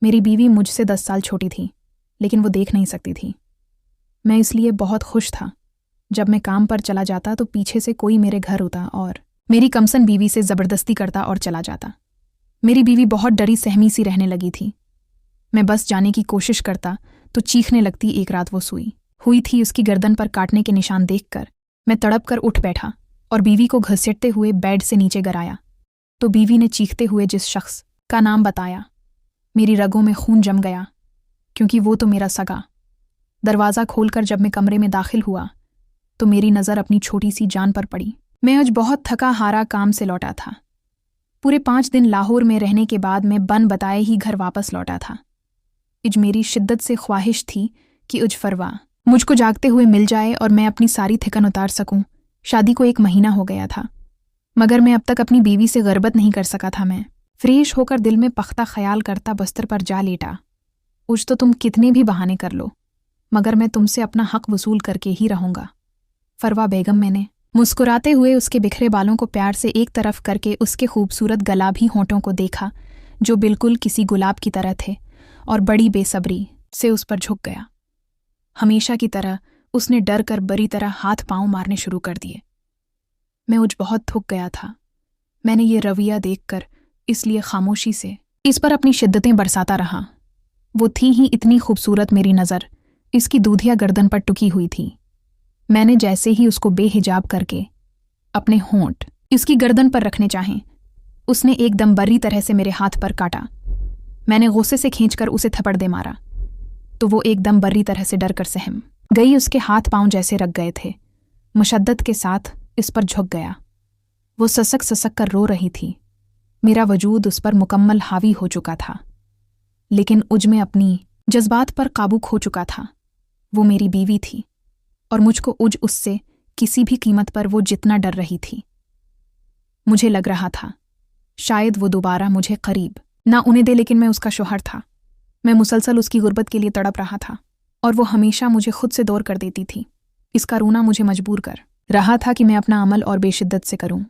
मेरी बीवी मुझसे 10 साल छोटी थी, लेकिन वो देख नहीं सकती थी। मैं इसलिए बहुत खुश था। जब मैं काम पर चला जाता तो पीछे से कोई मेरे घर होता और मेरी कमसन बीवी से ज़बरदस्ती करता और चला जाता। मेरी बीवी बहुत डरी सहमी सी रहने लगी थी। मैं बस जाने की कोशिश करता तो चीखने लगती। एक रात वो सोई हुई थी, उसकी गर्दन पर काटने के निशान देखकर मैं तड़प कर उठ बैठा और बीवी को घसीटते हुए बेड से नीचे गिराया तो बीवी ने चीखते हुए जिस शख्स का नाम बताया, मेरी रगों में खून जम गया, क्योंकि वो तो मेरा सगा। दरवाज़ा खोलकर जब मैं कमरे में दाखिल हुआ तो मेरी नज़र अपनी छोटी सी जान पर पड़ी। मैं आज बहुत थका हारा काम से लौटा था। पूरे 5 दिन लाहौर में रहने के बाद मैं बन बताए ही घर वापस लौटा था। इज मेरी शिद्दत से ख्वाहिश थी कि उज फरवा मुझको जागते हुए मिल जाए और मैं अपनी सारी थकन उतार सकूं। शादी को 1 महीना हो गया था, मगर मैं अब तक अपनी बीवी से ग़रबत नहीं कर सका था। मैं फ्रेश होकर दिल में पख्ता ख्याल करता बस्तर पर जा लेटा। उज तो तुम कितने भी बहाने कर लो, मगर मैं तुमसे अपना हक वसूल करके ही रहूंगा। फरवा बेगम। मैंने मुस्कुराते हुए उसके बिखरे बालों को प्यार से एक तरफ करके उसके खूबसूरत गुलाबी होंठों को देखा, जो बिल्कुल किसी गुलाब की तरह थे, और बड़ी बेसब्री से उस पर झुक गया। हमेशा की तरह उसने डर कर बरी तरह हाथ पांव मारने शुरू कर दिए। मैं उज बहुत थक गया था। मैंने ये रवैया देखकर इसलिए खामोशी से इस पर अपनी शिद्दतें बरसाता रहा। वो थी ही इतनी खूबसूरत, मेरी नज़र इसकी दूधिया गर्दन पर टुकी हुई थी। मैंने जैसे ही उसको बेहिजाब करके अपने होंठ उसकी गर्दन पर रखने चाहे, उसने एकदम बर्री तरह से मेरे हाथ पर काटा। मैंने गुस्से से खींचकर उसे थप्पड़ दे मारा तो वो एकदम बर्री तरह से डर कर सहम गई। उसके हाथ पांव जैसे रख गए थे। मुशद्दत के साथ इस पर झुक गया। वो ससक ससक कर रो रही थी। मेरा वजूद उस पर मुकम्मल हावी हो चुका था, लेकिन उज में अपनी जज्बात पर काबू खो चुका था। वो मेरी बीवी थी और मुझको उज उससे किसी भी कीमत पर वो जितना डर रही थी। मुझे लग रहा था शायद वो दोबारा मुझे करीब ना उन्हें दे, लेकिन मैं उसका शौहर था। मैं मुसलसल उसकी गुर्बत के लिए तड़प रहा था और वो हमेशा मुझे खुद से दूर कर देती थी। इसका रोना मुझे मजबूर कर रहा था कि मैं अपना अमल और बेशिद्दत से करूं।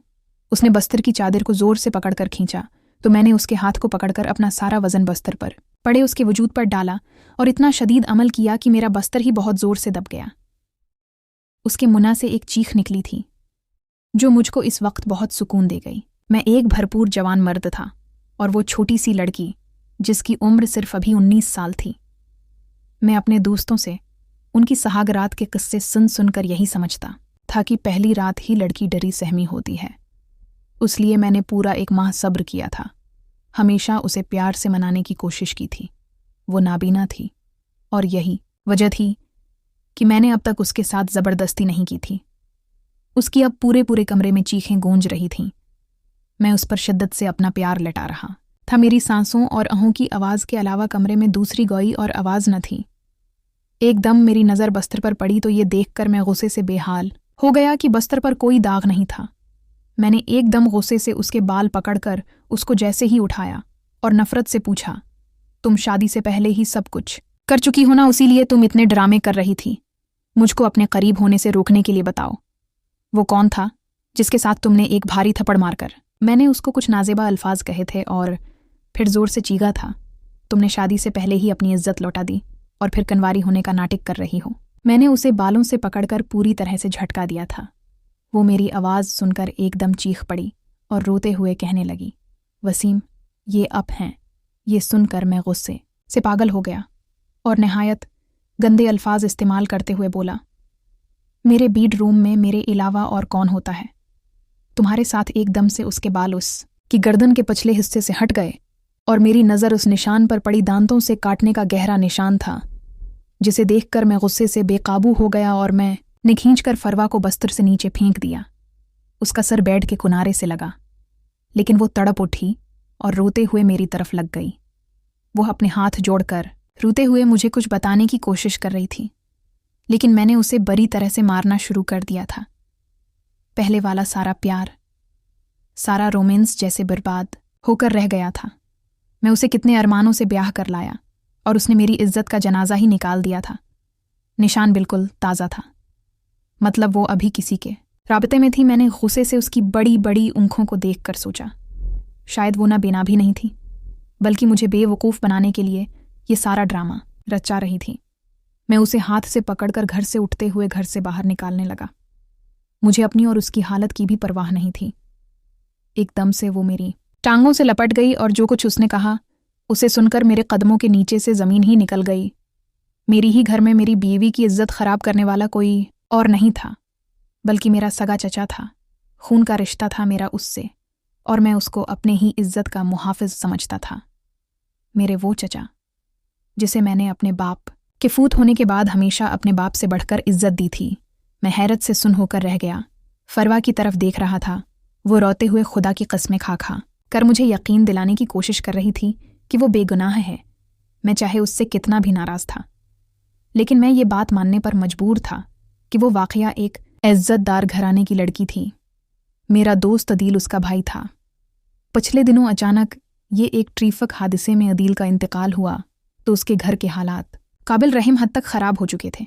उसने बस्तर की चादर को जोर से पकड़कर खींचा तो मैंने उसके हाथ को पकड़कर अपना सारा वजन बस्तर पर पड़े उसके वजूद पर डाला और इतना शदीद अमल किया कि मेरा बस्तर ही बहुत जोर से दब गया। उसके मुन्ना से एक चीख निकली थी जो मुझको इस वक्त बहुत सुकून दे गई। मैं एक भरपूर जवान मर्द था और वो छोटी सी लड़की जिसकी उम्र सिर्फ अभी 19 साल थी। मैं अपने दोस्तों से उनकी सहागरात के किस्से सुन सुनकर यही समझता था कि पहली रात ही लड़की डरी सहमी होती है। उसलिए मैंने पूरा 1 माह सब्र किया था। हमेशा उसे प्यार से मनाने की कोशिश की थी। वो नाबीना थी और यही वजह थी कि मैंने अब तक उसके साथ ज़बरदस्ती नहीं की थी। उसकी अब पूरे पूरे कमरे में चीखें गूंज रही थीं। मैं उस पर शिद्दत से अपना प्यार लटा रहा था। मेरी सांसों और अहों की आवाज़ के अलावा कमरे में दूसरी कोई और आवाज़ न थी। एकदम मेरी नज़र बस्तर पर पड़ी तो ये देखकर मैं गुस्से से बेहाल हो गया कि बस्तर पर कोई दाग नहीं था। मैंने एकदम गुस्से से उसके बाल पकड़कर उसको जैसे ही उठाया और नफ़रत से पूछा, तुम शादी से पहले ही सब कुछ कर चुकी हो ना, उसीलिए तुम इतने ड्रामे कर रही थी। मुझको अपने करीब होने से रोकने के लिए बताओ, वो कौन था जिसके साथ तुमने एक भारी थप्पड़ मारकर। मैंने उसको कुछ नाजेबा अल्फाज कहे थे और फिर जोर से चीखा था, तुमने शादी से पहले ही अपनी इज्जत लौटा दी और फिर कनवारी होने का नाटक कर रही हो। मैंने उसे बालों से पकड़कर पूरी तरह से झटका दिया था। वो मेरी आवाज़ सुनकर एकदम चीख पड़ी और रोते हुए कहने लगी, वसीम ये अप हैं। ये सुनकर मैं गुस्से से पागल हो गया और नहायत गंदे अल्फाज इस्तेमाल करते हुए बोला, मेरे बेडरूम में मेरे अलावा और कौन होता है? तुम्हारे साथ एकदम से उसके बाल उसकी गर्दन के पिछले हिस्से से हट गए और मेरी नज़र उस निशान पर पड़ी दांतों से काटने का गहरा निशान था, जिसे देखकर मैं गुस्से से बेकाबू हो गया और मैंने खींचकर फरवा को बस्तर से नीचे फेंक दिया। उसका सर बेड के किनारे से लगा, लेकिन वो तड़प उठी और रोते हुए मेरी तरफ लग गई। वो अपने हाथ जोड़कर रोते हुए मुझे कुछ बताने की कोशिश कर रही थी, लेकिन मैंने उसे बड़ी तरह से मारना शुरू कर दिया था। पहले वाला सारा प्यार, सारा रोमांस जैसे बर्बाद होकर रह गया था। मैं उसे कितने अरमानों से ब्याह कर लाया और उसने मेरी इज्जत का जनाजा ही निकाल दिया था। निशान बिल्कुल ताज़ा था, मतलब वो अभी किसी के राबते में थी। मैंने गुस्से से उसकी बड़ी बड़ी आँखों को देखकर सोचा, शायद वो ना बेना भी नहीं थी। बल्कि मुझे बेवकूफ़ बनाने के लिए ये सारा ड्रामा रचा रही थी। मैं उसे हाथ से पकड़कर घर से उठते हुए घर से बाहर निकालने लगा। मुझे अपनी और उसकी हालत की भी परवाह नहीं थी। एकदम से वो मेरी टांगों से लपट गई और जो कुछ उसने कहा उसे सुनकर मेरे कदमों के नीचे से ज़मीन ही निकल गई। मेरी ही घर में मेरी बीवी की इज्जत खराब करने वाला कोई और नहीं था, बल्कि मेरा सगा चचा था। खून का रिश्ता था मेरा उससे, और मैं उसको अपने ही इज्जत का मुहाफिज समझता था। मेरे वो चचा जिसे मैंने अपने बाप के फूत होने के बाद हमेशा अपने बाप से बढ़कर इज्जत दी थी। मैं हैरत से सुन होकर रह गया। फरवा की तरफ देख रहा था। वो रोते हुए खुदा की कस्में खा कर मुझे यकीन दिलाने की कोशिश कर रही थी कि वो बेगुनाह है, मैं चाहे उससे कितना भी नाराज़ था। लेकिन मैं ये बात मानने पर मजबूर था कि वो वाकया एक इज्जतदार घराने की लड़की थी। मेरा दोस्त अदील उसका भाई था। पिछले दिनों अचानक ये एक ट्रैफिक हादसे में अदील का इंतकाल हुआ तो उसके घर के हालात काबिल रहम हद तक ख़राब हो चुके थे।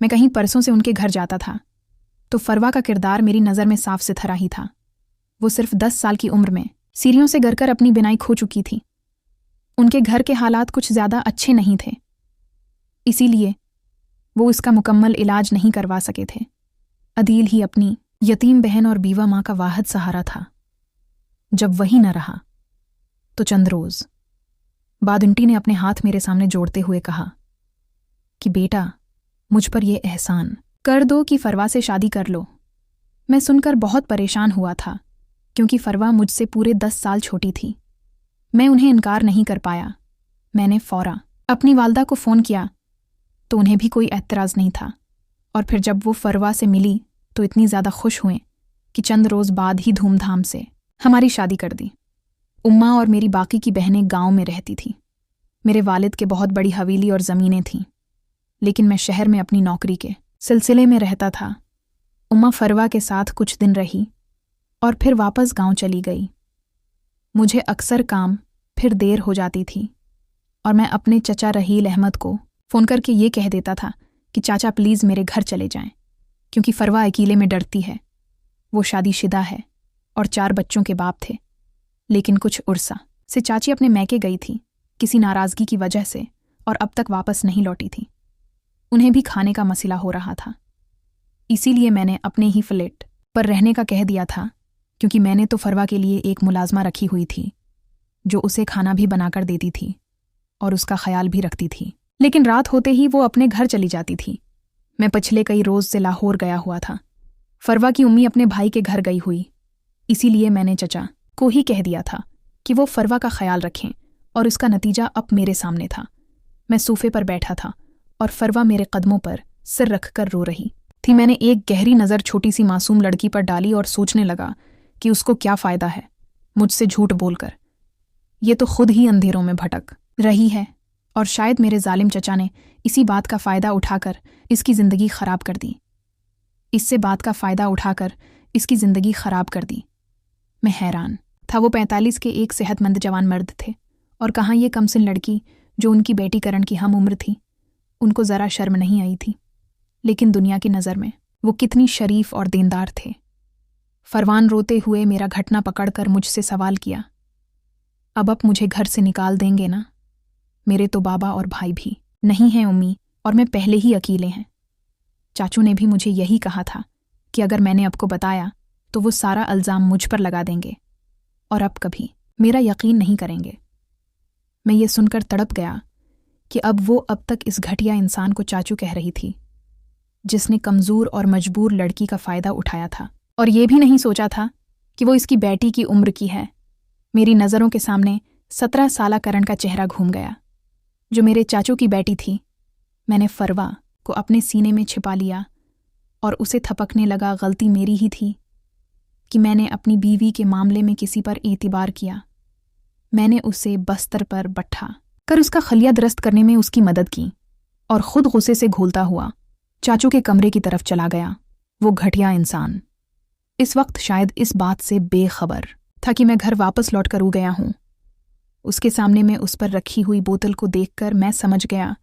मैं कहीं परसों से उनके घर जाता था तो फरवा का किरदार मेरी नज़र में साफ सुथरा ही था। वो सिर्फ 10 साल की उम्र में सीढ़ियों से गिरकर अपनी बिनाई खो चुकी थी। उनके घर के हालात कुछ ज़्यादा अच्छे नहीं थे, इसीलिए वो इसका मुकम्मल इलाज नहीं करवा सके थे। अदील ही अपनी यतीम बहन और बीवा माँ का वाहिद सहारा था। जब वही न रहा तो चंद रोज़ बाद आंटी ने अपने हाथ मेरे सामने जोड़ते हुए कहा कि बेटा, मुझ पर यह एहसान कर दो कि फरवा से शादी कर लो। मैं सुनकर बहुत परेशान हुआ था, क्योंकि फरवा मुझसे पूरे 10 साल छोटी थी। मैं उन्हें इनकार नहीं कर पाया। मैंने फौरा अपनी वालदा को फ़ोन किया तो उन्हें भी कोई एतराज़ नहीं था, और फिर जब वो फरवा से मिली तो इतनी ज़्यादा खुश हुए कि चंद रोज़ बाद ही धूमधाम से हमारी शादी कर दी। उम्मा और मेरी बाकी की बहनें गांव में रहती थीं। मेरे वालिद के बहुत बड़ी हवेली और ज़मीनें थीं, लेकिन मैं शहर में अपनी नौकरी के सिलसिले में रहता था। उम्मा फरवा के साथ कुछ दिन रही और फिर वापस गांव चली गई। मुझे अक्सर काम फिर देर हो जाती थी और मैं अपने चचा रहील अहमद को फ़ोन करके ये कह देता था कि चाचा प्लीज़ मेरे घर चले जाएं, क्योंकि फरवा अकेले में डरती है। वो शादीशुदा है और 4 बच्चों के बाप थे, लेकिन कुछ उर्सा से चाची अपने मैके गई थी किसी नाराज़गी की वजह से, और अब तक वापस नहीं लौटी थी। उन्हें भी खाने का मसला हो रहा था, इसीलिए मैंने अपने ही फ्लैट पर रहने का कह दिया था, क्योंकि मैंने तो फरवा के लिए एक मुलाजमा रखी हुई थी जो उसे खाना भी बनाकर देती थी और उसका ख्याल भी रखती थी। लेकिन रात होते ही वो अपने घर चली जाती थी। मैं पिछले कई रोज़ से लाहौर गया हुआ था। फरवा की उम्मी अपने भाई के घर गई हुई, इसीलिए मैंने चचा को ही कह दिया था कि वो फरवा का ख्याल रखें, और इसका नतीजा अब मेरे सामने था। मैं सोफे पर बैठा था और फरवा मेरे कदमों पर सिर रखकर रो रही थी। मैंने एक गहरी नज़र छोटी सी मासूम लड़की पर डाली और सोचने लगा कि उसको क्या फ़ायदा है मुझसे झूठ बोलकर। ये तो खुद ही अंधेरों में भटक रही है, और शायद मेरे जालिम चचा ने इसी बात का फ़ायदा उठाकर इसकी ज़िंदगी ख़राब कर दी। इससे बात का फ़ायदा उठाकर इसकी ज़िंदगी ख़राब कर दी। मैं हैरान था। वो 45 के एक सेहतमंद जवान मर्द थे, और कहाँ ये कमसिन लड़की जो उनकी बेटी करण की हम उम्र थी। उनको ज़रा शर्म नहीं आई थी, लेकिन दुनिया की नज़र में वो कितनी शरीफ और दीनदार थे। फरवान रोते हुए मेरा घटना पकड़कर मुझसे सवाल किया, अब मुझे घर से निकाल देंगे ना? मेरे तो बाबा और भाई भी नहीं हैं उम्मी, और मैं पहले ही अकेले हैं। चाचू ने भी मुझे यही कहा था कि अगर मैंने आपको बताया तो वो सारा इल्ज़ाम मुझ पर लगा देंगे और अब कभी मेरा यकीन नहीं करेंगे। मैं ये सुनकर तड़प गया कि अब वो अब तक इस घटिया इंसान को चाचू कह रही थी, जिसने कमज़ोर और मजबूर लड़की का फ़ायदा उठाया था, और ये भी नहीं सोचा था कि वो इसकी बेटी की उम्र की है। मेरी नज़रों के सामने 17 साला करण का चेहरा घूम गया, जो मेरे चाचू की बेटी थी। मैंने फरवा को अपने सीने में छिपा लिया और उसे थपकने लगा। गलती मेरी ही थी कि मैंने अपनी बीवी के मामले में किसी पर एतबार किया। मैंने उसे बस्तर पर बैठा कर उसका खलिया दुरुस्त करने में उसकी मदद की, और ख़ुद गुस्से से घोलता हुआ चाचू के कमरे की तरफ चला गया। वो घटिया इंसान इस वक्त शायद इस बात से बेखबर था कि मैं घर वापस लौट कर गया हूँ। उसके सामने में उस पर रखी हुई बोतल को देखकर मैं समझ गया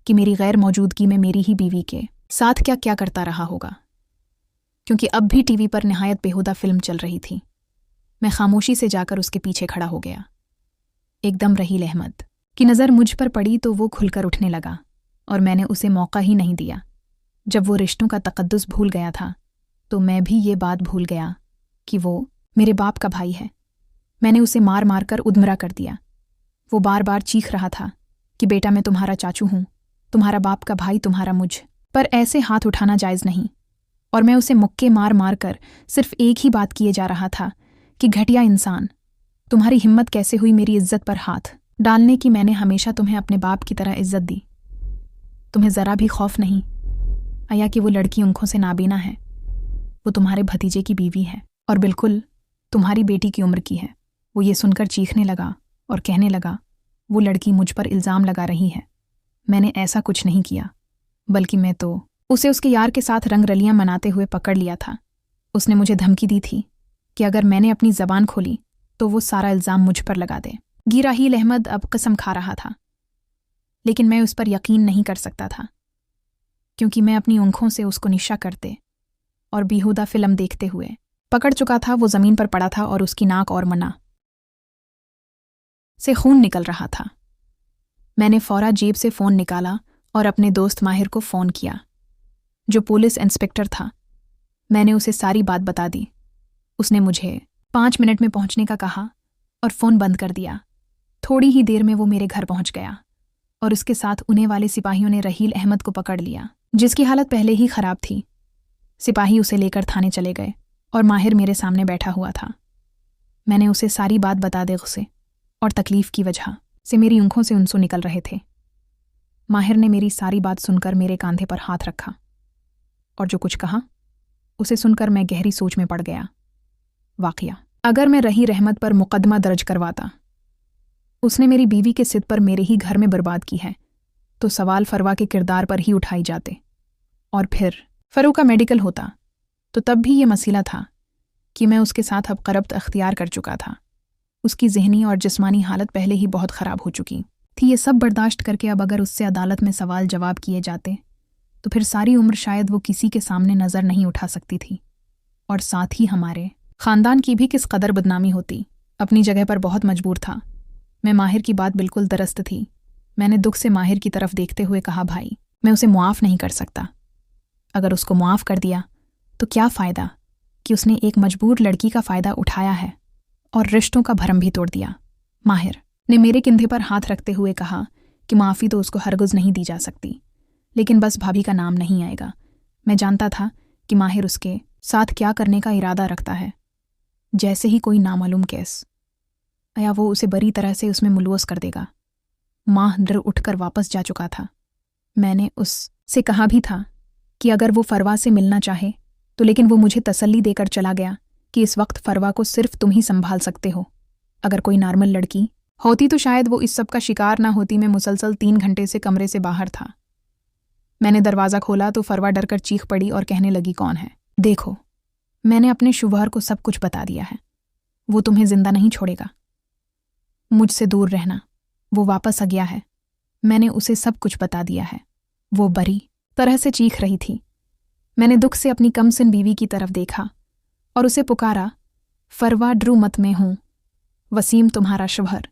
कि मेरी गैर मौजूदगी में मेरी ही बीवी के साथ क्या क्या करता रहा होगा, क्योंकि अब भी टीवी पर निहायत बेहुदा फिल्म चल रही थी। मैं खामोशी से जाकर उसके पीछे खड़ा हो गया। एकदम रहील अहमद की नज़र मुझ पर पड़ी तो वो खुलकर उठने लगा और मैंने उसे मौका ही नहीं दिया। जब वो रिश्तों का तकद्दुस भूल गया था तो मैं भी ये बात भूल गया कि वो मेरे बाप का भाई है। मैंने उसे मार मार कर उद्मरा कर दिया। वो बार बार चीख रहा था कि बेटा मैं तुम्हारा चाचू हूँ, तुम्हारा बाप का भाई, तुम्हारा मुझ पर ऐसे हाथ उठाना जायज़ नहीं। और मैं उसे मुक्के मार मार कर सिर्फ एक ही बात किए जा रहा था कि घटिया इंसान, तुम्हारी हिम्मत कैसे हुई मेरी इज्जत पर हाथ डालने की। मैंने हमेशा तुम्हें अपने बाप की तरह इज्जत दी। तुम्हें ज़रा भी खौफ नहीं आया कि वो लड़की आंखों से नाबीना है। वो तुम्हारे भतीजे की बीवी है और बिल्कुल तुम्हारी बेटी की उम्र की है। वो ये सुनकर चीखने लगा और कहने लगा, वो लड़की मुझ पर इल्ज़ाम लगा रही है। मैंने ऐसा कुछ नहीं किया, बल्कि मैं तो उसे उसके यार के साथ रंगरलियां मनाते हुए पकड़ लिया था। उसने मुझे धमकी दी थी कि अगर मैंने अपनी ज़बान खोली तो वो सारा इल्ज़ाम मुझ पर लगा दे। गिराहील अहमद अब कसम खा रहा था, लेकिन मैं उस पर यकीन नहीं कर सकता था, क्योंकि मैं अपनी आंखों से उसको निशा करते और बेहुदा फिल्म देखते हुए पकड़ चुका था। वो ज़मीन पर पड़ा था और उसकी नाक और मना से खून निकल रहा था। मैंने फौरा जेब से फ़ोन निकाला और अपने दोस्त माहिर को फ़ोन किया, जो पुलिस इंस्पेक्टर था। मैंने उसे सारी बात बता दी। उसने मुझे 5 मिनट में पहुंचने का कहा और फ़ोन बंद कर दिया। थोड़ी ही देर में वो मेरे घर पहुंच गया और उसके साथ उन्हें वाले सिपाहियों ने रहील अहमद को पकड़ लिया, जिसकी हालत पहले ही ख़राब थी। सिपाही उसे लेकर थाने चले गए और माहिर मेरे सामने बैठा हुआ था। मैंने उसे सारी बात बता दे। गुस्से और तकलीफ़ की वजह से मेरी आंखों से आंसू निकल रहे थे। माहिर ने मेरी सारी बात सुनकर मेरे कंधे पर हाथ रखा और जो कुछ कहा उसे सुनकर मैं गहरी सोच में पड़ गया। वाक़या, अगर मैं रहील अहमद पर मुकदमा दर्ज करवाता, उसने मेरी बीवी के सिर पर मेरे ही घर में बर्बाद की है, तो सवाल फरवा के किरदार पर ही उठाई जाते। और फिर फ़रू का मेडिकल होता तो तब भी ये मसला था कि मैं उसके साथ अब करब्त अख्तियार कर चुका था। उसकी ज़हनी और जिस्मानी हालत पहले ही बहुत ख़राब हो चुकी थी। ये सब बर्दाश्त करके अब अगर उससे अदालत में सवाल जवाब किए जाते तो फिर सारी उम्र शायद वो किसी के सामने नज़र नहीं उठा सकती थी, और साथ ही हमारे ख़ानदान की भी किस कदर बदनामी होती। अपनी जगह पर बहुत मजबूर था। मैं माहिर की बात बिल्कुल दुरुस्त थी। मैंने दुख से माहिर की तरफ देखते हुए कहा, भाई मैं उसे मुआफ़ नहीं कर सकता। अगर उसको मुआफ़ कर दिया तो क्या फ़ायदा कि उसने एक मजबूर लड़की का फ़ायदा उठाया है और रिश्तों का भरम भी तोड़ दिया। माहिर ने मेरे कंधे पर हाथ रखते हुए कहा कि माफ़ी तो उसको हरगिज़ नहीं दी जा सकती, लेकिन बस भाभी का नाम नहीं आएगा। मैं जानता था कि माहिर उसके साथ क्या करने का इरादा रखता है। जैसे ही कोई नामालूम केस आया वो उसे बड़ी तरह से उसमें मुलवस कर देगा। माह डर उठकर वापस जा चुका था। मैंने उससे कहा भी था कि अगर वो फरवा से मिलना चाहे तो, लेकिन वो मुझे तसल्ली देकर चला गया कि इस वक्त फरवा को सिर्फ तुम ही संभाल सकते हो। अगर कोई नॉर्मल लड़की होती तो शायद वो इस सब का शिकार ना होती। मैं मुसलसल 3 घंटे से कमरे से बाहर था। मैंने दरवाज़ा खोला तो फरवा डरकर चीख पड़ी और कहने लगी, कौन है? देखो, मैंने अपने शुभहर को सब कुछ बता दिया है। वो तुम्हें जिंदा नहीं छोड़ेगा। मुझसे दूर रहना। वो वापस आ गया है। मैंने उसे सब कुछ बता दिया है। वो बड़ी तरह से चीख रही थी। मैंने दुख से अपनी कमसिन बीवी की तरफ देखा और उसे पुकारा, फरवा ड्रू मत में हूँ, वसीम तुम्हारा शुभहर।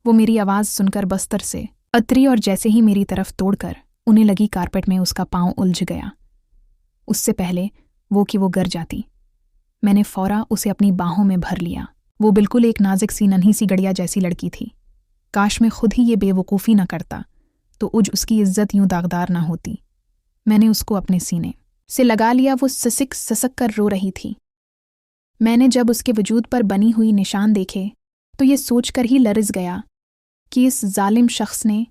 वो मेरी आवाज़ सुनकर बस्तर से अतरी और जैसे ही मेरी तरफ तोड़कर उन्हें लगी कारपेट में उसका पाँव उलझ गया। उससे पहले वो कि वो गिर जाती, मैंने फौरा उसे अपनी बाहों में भर लिया। वो बिल्कुल एक नाजुक सी नन्ही सी गड़िया जैसी लड़की थी। काश मैं खुद ही ये बेवकूफ़ी न करता तो उज उसकी इज्जत यूं दागदार ना होती। मैंने उसको अपने सीने से लगा लिया। वो ससक ससक कर रो रही थी। मैंने जब उसके वजूद पर बनी हुई निशान देखे तो ये सोचकर ही लरज़ गया कि इस जालिम शख्स ने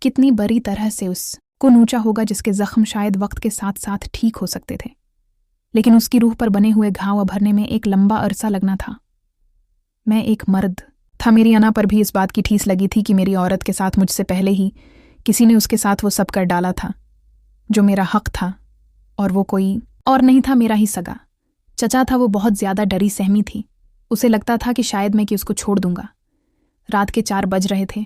कितनी बड़ी तरह से उसको नोचा होगा, जिसके ज़ख्म शायद वक्त के साथ साथ ठीक हो सकते थे, लेकिन उसकी रूह पर बने हुए घाव भरने में एक लंबा अरसा लगना था। मैं एक मर्द था। मेरी अना पर भी इस बात की ठीस लगी थी कि मेरी औरत के साथ मुझसे पहले ही किसी ने उसके साथ वो सब कर डाला था जो मेरा हक था, और वो कोई और नहीं था, मेरा ही सगा चचा था। वो बहुत ज़्यादा डरी सहमी थी। उसे लगता था कि शायद मैं कि उसको छोड़ दूंगा। रात के 4 बज रहे थे।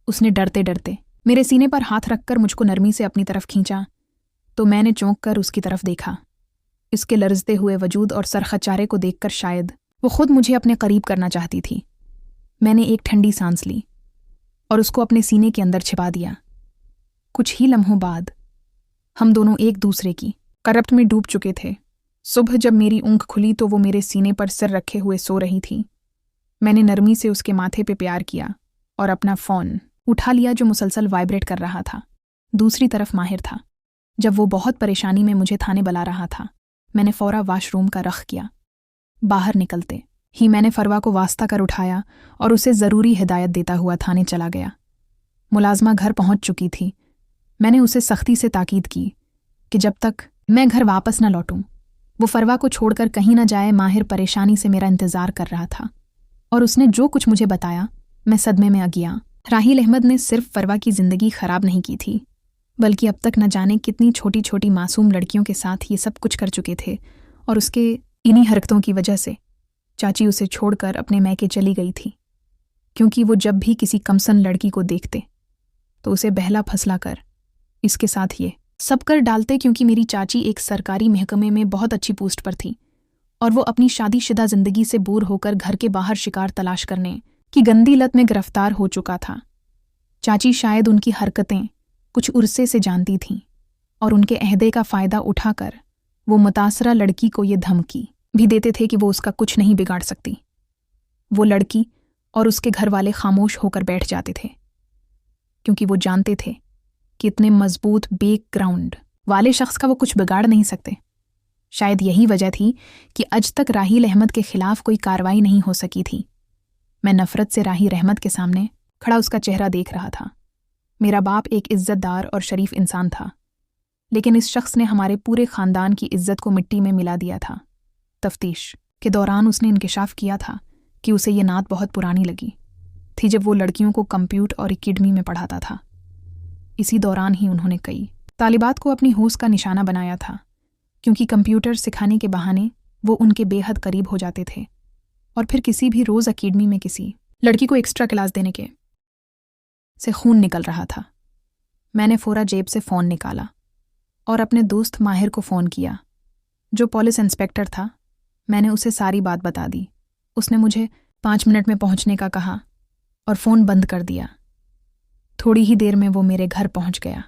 उसने डरते डरते मेरे सीने पर हाथ रखकर मुझको नरमी से अपनी तरफ खींचा तो मैंने चौंक कर उसकी तरफ देखा। इसके लरजते हुए वजूद और सरखचारे को देखकर शायद वो खुद मुझे अपने करीब करना चाहती थी। मैंने एक ठंडी सांस ली और उसको अपने सीने के अंदर छिपा दिया। कुछ ही लम्हों बाद हम दोनों एक दूसरे की करप्ट में डूब चुके थे। सुबह जब मेरी ऊँख खुली तो वो मेरे सीने पर सिर रखे हुए सो रही थी। मैंने नरमी से उसके माथे पे प्यार किया और अपना फ़ोन उठा लिया जो मुसलसल वाइब्रेट कर रहा था। दूसरी तरफ माहिर था। जब वो बहुत परेशानी में मुझे थाने बुला रहा था, मैंने फ़ौरा वाशरूम का रख किया। बाहर निकलते ही मैंने फरवा को वास्ता कर उठाया और उसे ज़रूरी हिदायत देता हुआ थाने चला गया। मुलाजमा घर पहुंच चुकी थी। मैंने उसे सख्ती से ताकीद की कि जब तक मैं घर वापस न लौटूं, वो फरवा को छोड़कर कहीं न जाए। माहिर परेशानी से मेरा इंतज़ार कर रहा था और उसने जो कुछ मुझे बताया, मैं सदमे में आ गया। राहील अहमद ने सिर्फ फरवा की ज़िंदगी ख़राब नहीं की थी, बल्कि अब तक न जाने कितनी छोटी छोटी मासूम लड़कियों के साथ ये सब कुछ कर चुके थे। और उसके इन्हीं हरकतों की वजह से चाची उसे छोड़कर अपने मैके चली गई थी, क्योंकि वो जब भी किसी कमसन लड़की को देखते तो उसे बहला फसला कर इसके साथ ये सब कर डालते। क्योंकि मेरी चाची एक सरकारी महकमे में बहुत अच्छी पोस्ट पर थी और वो अपनी शादीशुदा जिंदगी से बोर होकर घर के बाहर शिकार तलाश करने की गंदी लत में गिरफ्तार हो चुका था। चाची शायद उनकी हरकतें कुछ उर्से से जानती थीं और उनके अहदे का फ़ायदा उठाकर वो मुतासरा लड़की को ये धमकी भी देते थे कि वो उसका कुछ नहीं बिगाड़ सकती। वो लड़की और उसके घर वाले खामोश होकर बैठ जाते थे, क्योंकि वो जानते थे कि इतने मजबूत बैकग्राउंड वाले शख्स का वो कुछ बिगाड़ नहीं सकते। शायद यही वजह थी कि आज तक राहील अहमद के खिलाफ कोई कार्रवाई नहीं हो सकी थी। मैं नफरत से राहील अहमद के सामने खड़ा उसका चेहरा देख रहा था। मेरा बाप एक इज्जतदार और शरीफ इंसान था, लेकिन इस शख्स ने हमारे पूरे ख़ानदान की इज्जत को मिट्टी में मिला दिया था। तफ्तीश के दौरान उसने इंकिशाफ किया था कि उसे ये नात बहुत पुरानी लगी थी, जब वो लड़कियों को कंप्यूटर और एकेडमी में पढ़ाता था। इसी दौरान ही उन्होंने कई तालिबात को अपनी होश का निशाना बनाया था, क्योंकि कंप्यूटर सिखाने के बहाने वो उनके बेहद करीब हो जाते थे। और फिर किसी भी रोज़ एकेडमी में किसी लड़की को एक्स्ट्रा क्लास देने के से खून निकल रहा था। मैंने फ़ौरा जेब से फ़ोन निकाला और अपने दोस्त माहिर को फ़ोन किया, जो पुलिस इंस्पेक्टर था। मैंने उसे सारी बात बता दी। उसने मुझे 5 मिनट में पहुंचने का कहा और फ़ोन बंद कर दिया। थोड़ी ही देर में वो मेरे घर पहुंच गया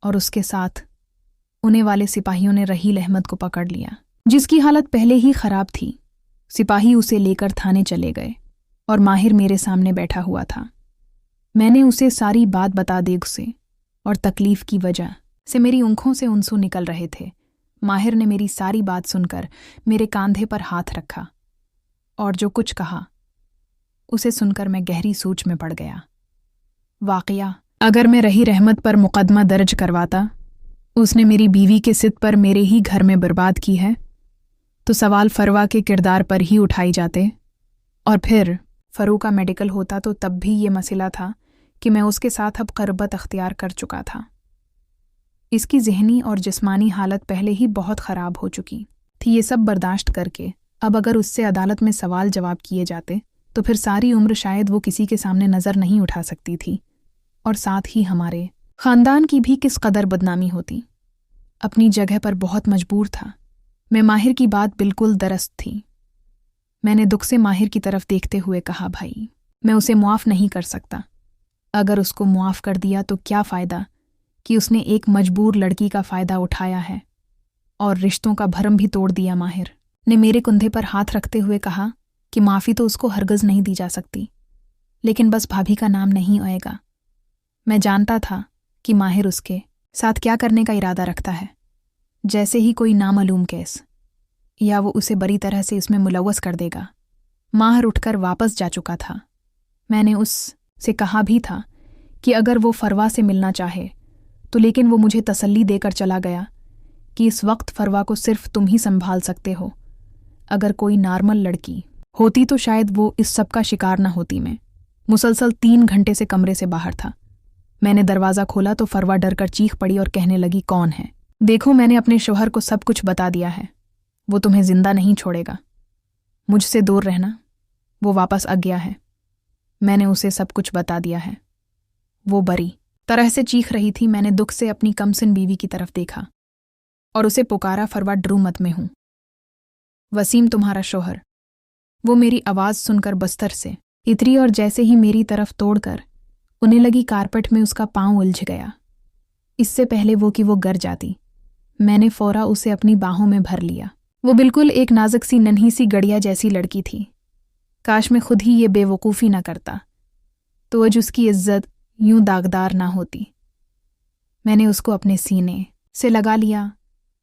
और उसके साथ उन्हें वाले सिपाहियों ने राहील अहमद को पकड़ लिया, जिसकी हालत पहले ही ख़राब थी। सिपाही उसे लेकर थाने चले गए और माहिर मेरे सामने बैठा हुआ था। मैंने उसे सारी बात बता दी उसे, और तकलीफ़ की वजह से मेरी आँखों से आंसू निकल रहे थे। माहिर ने मेरी सारी बात सुनकर मेरे कंधे पर हाथ रखा और जो कुछ कहा उसे सुनकर मैं गहरी सोच में पड़ गया। वाक़या अगर मैं राहील अहमद पर मुकदमा दर्ज करवाता, उसने मेरी बीवी के सिर पर मेरे ही घर में बर्बाद की है, तो सवाल फरवा के किरदार पर ही उठाई जाते। और फिर फ़रू का मेडिकल होता तो तब भी ये मसला था कि मैं उसके साथ अब क़रबत अख्तियार कर चुका था। इसकी ज़हनी और जिस्मानी हालत पहले ही बहुत ख़राब हो चुकी थी। ये सब बर्दाश्त करके अब अगर उससे अदालत में सवाल जवाब किए जाते तो फिर सारी उम्र शायद वो किसी के सामने नज़र नहीं उठा सकती थी, और साथ ही हमारे ख़ानदान की भी किस कदर बदनामी होती। अपनी जगह पर बहुत मजबूर था मैं। माहिर की बात बिल्कुल दुरुस्त थी। मैंने दुख से माहिर की तरफ देखते हुए कहा, भाई मैं उसे मुआफ़ नहीं कर सकता। अगर उसको मुआफ़ कर दिया तो क्या फ़ायदा कि उसने एक मजबूर लड़की का फ़ायदा उठाया है और रिश्तों का भरम भी तोड़ दिया। माहिर ने मेरे कंधे पर हाथ रखते हुए कहा कि माफ़ी तो उसको हरगिज़ नहीं दी जा सकती, लेकिन बस भाभी का नाम नहीं आएगा। मैं जानता था कि माहिर उसके साथ क्या करने का इरादा रखता है। जैसे ही कोई नामालूम केस या वो उसे बड़ी तरह से इसमें मुलव्वस कर देगा। माहिर उठकर वापस जा चुका था। मैंने उससे कहा भी था कि अगर वो फरवा से मिलना चाहे तो, लेकिन वो मुझे तसल्ली देकर चला गया कि इस वक्त फरवा को सिर्फ तुम ही संभाल सकते हो। अगर कोई नॉर्मल लड़की होती तो शायद वो इस सब का शिकार न होती। मैं मुसलसल 3 घंटे से कमरे से बाहर था। मैंने दरवाज़ा खोला तो फरवा डर कर चीख पड़ी और कहने लगी, कौन है? देखो, मैंने अपने शौहर को सब कुछ बता दिया है। वो तुम्हें जिंदा नहीं छोड़ेगा। मुझसे दूर रहना। वो वापस आ गया है। मैंने उसे सब कुछ बता दिया है। वो बड़ी तरह से चीख रही थी। मैंने दुख से अपनी कमसिन बीवी की तरफ देखा और उसे पुकारा, फरवा डरू मत, मैं हूं वसीम, तुम्हारा शौहर। वो मेरी आवाज़ सुनकर बस्तर से इतरी और जैसे ही मेरी तरफ तोड़कर उन्हें लगी कारपेट में उसका पांव उलझ गया। इससे पहले कि वो गिर जाती, मैंने फौरा उसे अपनी बाहों में भर लिया। वो बिल्कुल एक नाजुक सी नन्ही सी गड़िया जैसी लड़की थी। काश मैं खुद ही ये बेवकूफ़ी न करता तो आज उसकी इज्जत यूं दागदार ना होती। मैंने उसको अपने सीने से लगा लिया।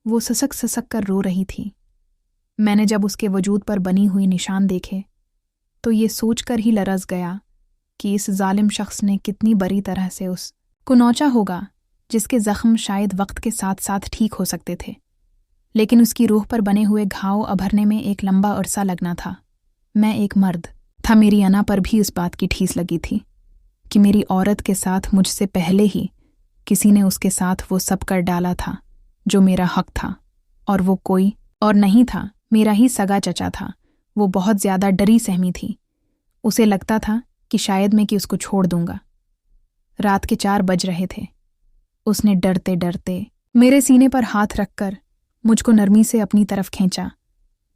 वो ससक ससक कर रो रही थी। मैंने जब उसके वजूद पर बनी हुई निशान देखे तो ये सोचकर ही लरज़ गया कि इस जालिम शख्स ने कितनी बुरी तरह से उसको नोचा होगा, जिसके ज़ख्म शायद वक्त के साथ साथ ठीक हो सकते थे, लेकिन उसकी रूह पर बने हुए घाव अभरने में एक लंबा अरसा लगना था। मैं एक मर्द था, मेरी अना पर भी इस बात की ठेस लगी थी कि मेरी औरत के साथ मुझसे पहले ही किसी ने उसके साथ वो सब कर डाला था जो मेरा हक था, और वो कोई और नहीं था, मेरा ही सगा चचा था। वो बहुत ज़्यादा डरी सहमी थी। उसे लगता था कि शायद मैं उसको छोड़ दूंगा। रात के 4 बज रहे थे। उसने डरते डरते मेरे सीने पर हाथ रखकर मुझको नरमी से अपनी तरफ खींचा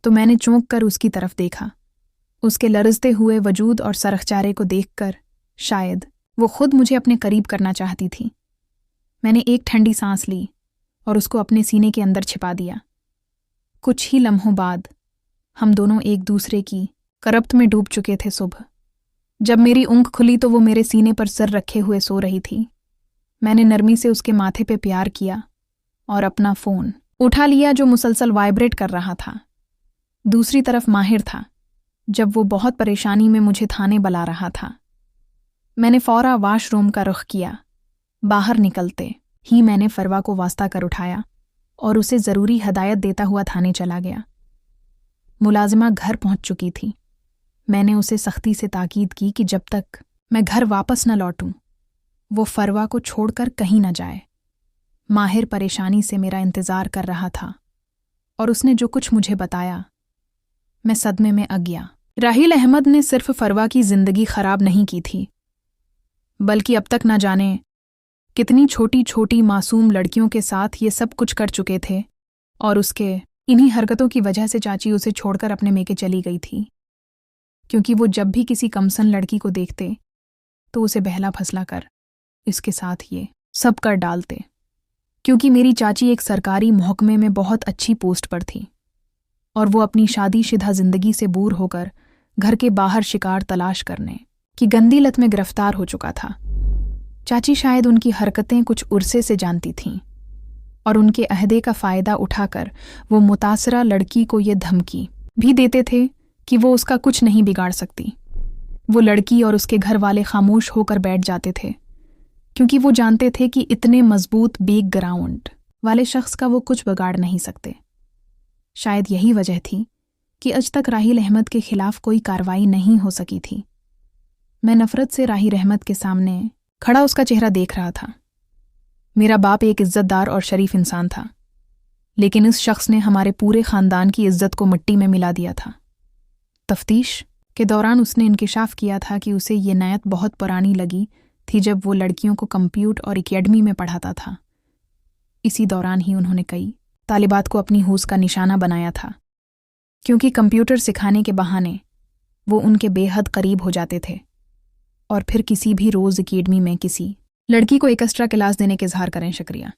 तो मैंने चौंक कर उसकी तरफ देखा। उसके लरजते हुए वजूद और सरखचारे को देखकर शायद वो खुद मुझे अपने करीब करना चाहती थी। मैंने एक ठंडी सांस ली और उसको अपने सीने के अंदर छिपा दिया। कुछ ही लम्हों बाद हम दोनों एक दूसरे की करप्त में डूब चुके थे। सुबह जब मेरी ऊँख खुली तो वो मेरे सीने पर सर रखे हुए सो रही थी। मैंने नरमी से उसके माथे पे प्यार किया और अपना फ़ोन उठा लिया जो मुसलसल वाइब्रेट कर रहा था। दूसरी तरफ माहिर था। जब वो बहुत परेशानी में मुझे थाने बुला रहा था, मैंने फौरा वाशरूम का रुख किया। बाहर निकलते ही मैंने फरवा को वास्ता कर उठाया और उसे ज़रूरी हदायत देता हुआ थाने चला गया। मुलाजिमा घर पहुंच चुकी थी। मैंने उसे सख्ती से ताकीद की कि जब तक मैं घर वापस न लौटूं वो फरवा को छोड़कर कहीं न जाए। माहिर परेशानी से मेरा इंतज़ार कर रहा था और उसने जो कुछ मुझे बताया मैं सदमे में आ गया। राहिल अहमद ने सिर्फ फरवा की ज़िंदगी ख़राब नहीं की थी, बल्कि अब तक न जाने कितनी छोटी छोटी मासूम लड़कियों के साथ ये सब कुछ कर चुके थे। और उसके इन्हीं हरकतों की वजह से चाची उसे छोड़कर अपने मेके चली गई थी, क्योंकि वो जब भी किसी कमसन लड़की को देखते तो उसे बहला फसला कर इसके साथ ये सब कर डालते। क्योंकि मेरी चाची एक सरकारी महकमे में बहुत अच्छी पोस्ट पर थी और वो अपनी शादीशुदा ज़िंदगी से दूर होकर घर के बाहर शिकार तलाश करने की गंदी लत में गिरफ्तार हो चुका था। चाची शायद उनकी हरकतें कुछ उर्से से जानती थीं और उनके अहदे का फ़ायदा उठाकर वो मुतासरा लड़की को ये धमकी भी देते थे कि वो उसका कुछ नहीं बिगाड़ सकती। वो लड़की और उसके घर वाले खामोश होकर बैठ जाते थे, क्योंकि वो जानते थे कि इतने मजबूत बैकग्राउंड वाले शख्स का वो कुछ बिगाड़ नहीं सकते। शायद यही वजह थी कि आज तक राहिल अहमद के खिलाफ कोई कार्रवाई नहीं हो सकी थी। मैं नफ़रत से राहिल अहमद के सामने खड़ा उसका चेहरा देख रहा था। मेरा बाप एक इज़्ज़तदार और शरीफ इंसान था, लेकिन इस शख्स ने हमारे पूरे ख़ानदान की इज़्ज़त को मिट्टी में मिला दिया था। तफ्तीश के दौरान उसने इंकिशाफ किया था कि उसे ये नायत बहुत पुरानी लगी थी जब वो लड़कियों को कंप्यूटर और एकेडमी में पढ़ाता था। इसी दौरान ही उन्होंने कई तालिबात को अपनी हूस का निशाना बनाया था, क्योंकि कंप्यूटर सिखाने के बहाने वो उनके बेहद करीब हो जाते थे और फिर किसी भी रोज़ एकेडमी में किसी लड़की को एक एक्स्ट्रा क्लास देने के इजहार करें। शुक्रिया।